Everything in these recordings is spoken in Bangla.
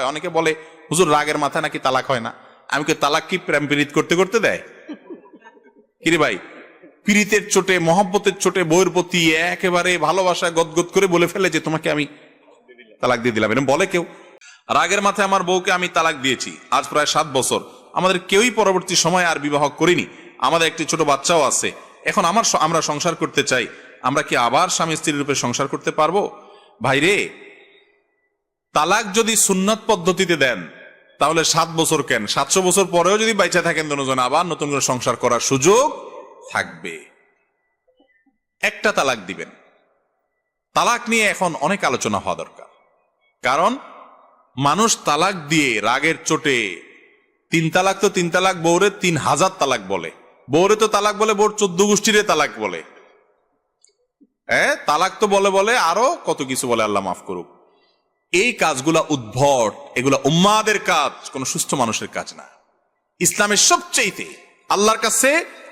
অনেকে বলে হুজুর রাগের মাথায় নাকি তালাক হয় না। আমি কি তালাক কি প্রেম পীড়িত করতে করতে দেয়? কিরে ভাই, পীড়িতের চোটে মহব্বতের চোটে বউয়ের প্রতি একেবারে ভালোবাসা গদগদ করে বলে ফেলে যে তোমাকে আমি তালাক দিয়ে দিলাম, এরকম বলে কেউ? রাগের মাথায় আমার বউকে আমি তালাক দিয়েছি, আজ প্রায় 7 বছর। আমাদের কেউই পরবর্তী সময় আর বিবাহ করিনি, আমাদের একটি ছোট বাচ্চাও আছে। এখন আমরা সংসার করতে চাই, আমরা কি আবার স্বামী স্ত্রীর রূপে সংসার করতে পারবো? ভাইরে, তালাক যদি সুন্নাত পদ্ধতিতে দেন তাহলে 7 বছর কেন, 700 বছর পরেও যদি বাইচা থাকেন দুজন, আবার নতুন করে সংসার করার সুযোগ থাকবে। একটা তালাক দিবেন। তালাক নিয়ে এখন অনেক আলোচনা হওয়া দরকার, কারণ মানুষ তালাক দিয়ে রাগের চোটে 3 তালাক তো 3 তালাক, বউরে 3000 তালাক বলে, বউরে তো তালাক বলে, বউর 14 গোষ্ঠীরে তালাক বলে, তালাক তো বলে বলে আরো কত কিছু বলে, আল্লাহ মাফ করুক। এই কাজগুলা উদ্ভট, এগুলা উম্মাদের কাজ, কোন সুস্থ মানুষের কাজ না। ইসলামের সবচেয়ে আল্লাহর কাছে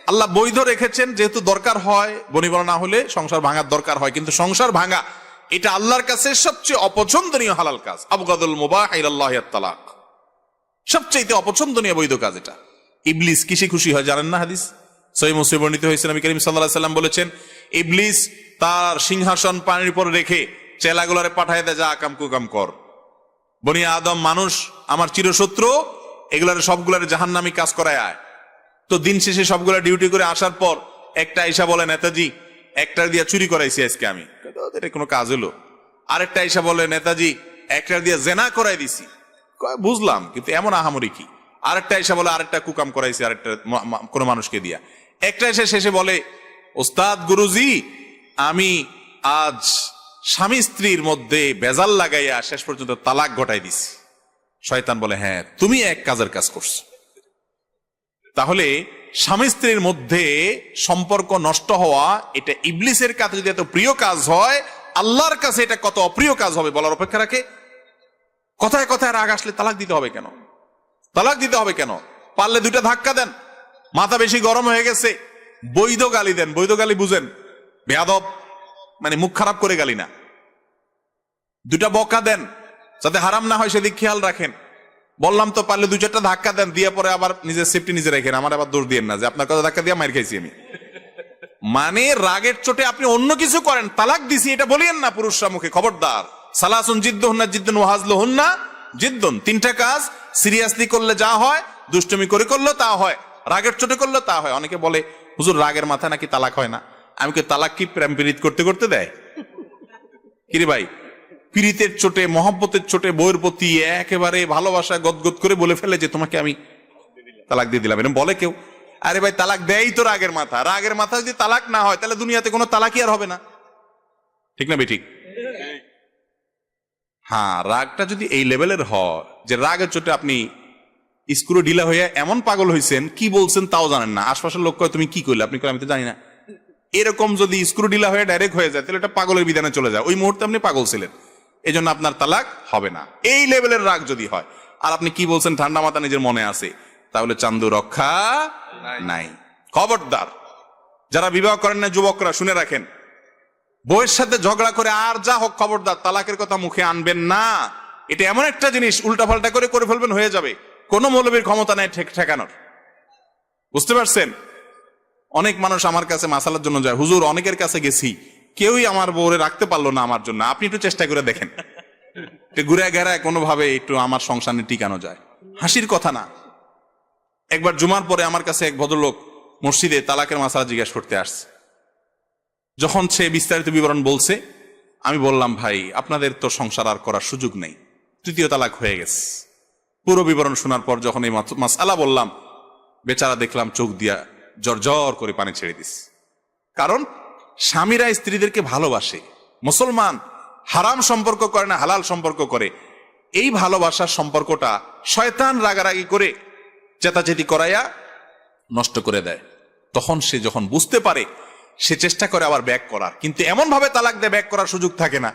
আল্লাহ বৈধ রেখেছেন, যেহেতু দরকার হয়, বনিবনা না হলে সংসার ভাঙার দরকার হয়, কিন্তু সংসার ভাঙা এটা আল্লাহর কাছে সবচেয়ে অপছন্দনীয় হালাল কাজ। আবগাদুল মুবাহ ইলাল্লাহি আত-তালাক, সবচেয়ে অপছন্দনীয় বৈধ কাজ এটা। ইবলিস কিসে খুশি হয় জানেন না? হাদিস সহিহ মুসলিমে বর্ণিত হয়েছে, নবী করিম সাল্লাল্লাহু আলাইহি ওয়াসাল্লাম বলেছেন, ইবলিস তার সিংহাসন পানির উপর রেখে চেলাগুলারে পাঠায় দেয়, যা আকাম কুকাম কর। বনি আদম মানুষ আমার চিরশত্রু, এগুলার সবগুলার জাহান্নামী কাজ করায় আয়। তো দিন শেষে সবগুলা ডিউটি করে আসার পর একটা আইসা বলে, নেতাজি একটার দিয়া চুরি করাইছি আজকে আমি, এটা কোনো কাজ হলো? আরেকটা আইসা বলে, নেতাজি একটার দিয়া জেনা করাই দিছি, বুঝলাম, কিন্তু এমন আহামরি কি? আরেকটা আইসা বলে, আরেকটা কুকাম করাইছি আরেকটা কোনো মানুষকে দিয়া। একটা এসে শেষে বলে, ওস্তাদ গুরুজি আমি আজ স্বামী স্ত্রীর মধ্যে বেজাল লাগাইয়া শেষ পর্যন্ত তালাক ঘটাই দিছি। শয়তান বলে, হ্যাঁ তুমি এক কাজের কাজ করছো। তাহলে স্বামী স্ত্রীর মধ্যে সম্পর্ক নষ্ট হওয়া এটা ইবলিসের কাছে যদি এত প্রিয় কাজ হয়, আল্লাহর কাছে এটা কত অপ্রিয় কাজ হবে বলার অপেক্ষা রাখে? কথায় কথায় রাগ আসলে তালাক দিতে হবে কেন? তালাক দিতে হবে কেন? পারলে 2টা ধাক্কা দেন। মাথা বেশি গরম হয়ে গেছে, বৈধ গালি দেন। বৈধ গালি বুঝেন? বেয়াদব মানে মুখ খারাপ করে গালি না। 2টা বকা দেন, যাতে হারাম না হয় সেদিক খেয়াল রাখেন। বললাম তো, পারলে 2-4টা ধাক্কা দেন, দিয়ে পরে আবার নিজের সেফটি নিজে রাখেন। আমার আবার দোষ দিয়েন না যে আপনার কথা ধাক্কা দিয়ে মার খাইছি আমি। মানে রাগের চোটে আপনি অন্য কিছু করেন, তালাক দিছি এটা বলিয়েন না পুরুষরা মুখে। খবরদার। সালাসুন জিদ্দুহুন্না জিদ্দুন ওয়া হাজলুহুন্না জিদ্দুন, 3টা কাজ সিরিয়াসলি করলে যা হয়, দুষ্টুমি করে করলে তা হয়, রাগের চোটে করলে তা হয়। অনেকে বলে হুজুর রাগের মাথায় নাকি তালাক হয় না। আমি কি তালাক কি প্রেম পীড়িত করতে করতে দেয়? কিরে ভাই, পীড়িতের চোটে মহব্বতের চোটে বউয়ের প্রতি একেবারে ভালোবাসা গদগদ করে বলে ফেলে যে তোমাকে আমি তালাক দিয়ে দিলাম, এরকম বলে কেউ? আরে ভাই, তালাক দেয়ই তো রাগের মাথা। রাগের মাথা যদি তালাক না হয়, তাহলে দুনিয়াতে কোনো তালাকই আর হবে না। ঠিক না বেঠিক? হ্যাঁ, রাগটা যদি এই লেভেলের হয় যে রাগের চোটে আপনি স্ক্রু ঢিলা হয়ে এমন পাগল হয়েছেন, কি বলছেন তাও জানেন না, আশপাশের লোক কয় তুমি কি করলে, আপনি কয় আমি তো জানি না, এরকম যদি স্ক্রু ঢিলা হয়ে ডাইরেক্ট হয়ে যায়, তাহলে এটা পাগলের বিধানে চলে যায়। ওই মুহূর্তে আপনি পাগল ছিলেন, এই জন্য আপনার তালাক হবে না। এই লেভেলের রাগ যদি হয়, আর আপনি কি বলছেন ঠান্ডা মাথা নিজের মনে আছে, তাহলে চান্দু রক্ষা নাই। খবরদার, যারা বিবাহ করেন না যুবকরা শুনে রাখেন, বউয়ের সাথে ঝগড়া করে আর যা হোক, খবরদার তালাকের কথা মুখে আনবেন না। এটা এমন একটা জিনিস, উল্টাপাল্টা করে ফেলবেন, হয়ে যাবে। কোন মৌলবীর ক্ষমতা নাই ঠেকানোর। বুঝতে পারছেন? অনেক মানুষ আমার কাছে মাসালার জন্য যায়, হুজুর অনেকের কাছে গেছি, কেউই আমার বউরে রাখতে পারলো না আমার জন্য, আপনি একটু চেষ্টা করে দেখেন, ঘুরে গেরায় কোনোভাবে একটু আমার সংসারে টিকানো যায়। হাসির কথা না। একবার জুমার পরে আমার কাছে এক ভদ্রলোক মসজিদে তালাকের মাসালা জিজ্ঞাসা করতে আসছে। যখন সে বিস্তারিত বিবরণ বলছে, আমি বললাম, ভাই আপনাদের তো সংসার আর করার সুযোগ নেই, 3য় তালাক হয়ে গেছে। পুরো বিবরণ শোনার পর যখন এই মাসালা বললাম, বেচারা দেখলাম চোখ দিয়া জর্জর করে পানি ছেড়ে দিস। কারণ স্বামীরা স্ত্রীদেরকে ভালোবাসে। মুসলমান হারাম সম্পর্ক করে না, হালাল সম্পর্ক করে। এই ভালোবাসার সম্পর্কটা শয়তান রাগারাগি করে চেতাচেতি করাইয়া নষ্ট করে দেয়। তখন সে যখন বুঝতে পারে, সে চেষ্টা করে আবার ব্যাক করার, কিন্তু এমন ভাবে তালাক দিয়ে ব্যাক করার সুযোগ থাকে না।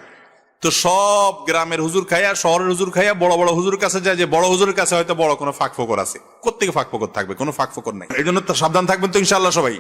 তো সব গ্রামের হুজুর খাইয়া, শহরের হুজুর খাইয়া বড় বড় হুজুর কাছে যায়, যে বড় হুজুরের কাছে হয়তো বড় কোনো ফাঁক ফোকর আছে। কোত্থেকে ফাঁক ফোকর থাকবে? কোনো ফাঁক ফোকর নাই। এই জন্য তো সাবধান থাকবেন তো ইনশাআল্লাহ সবাই।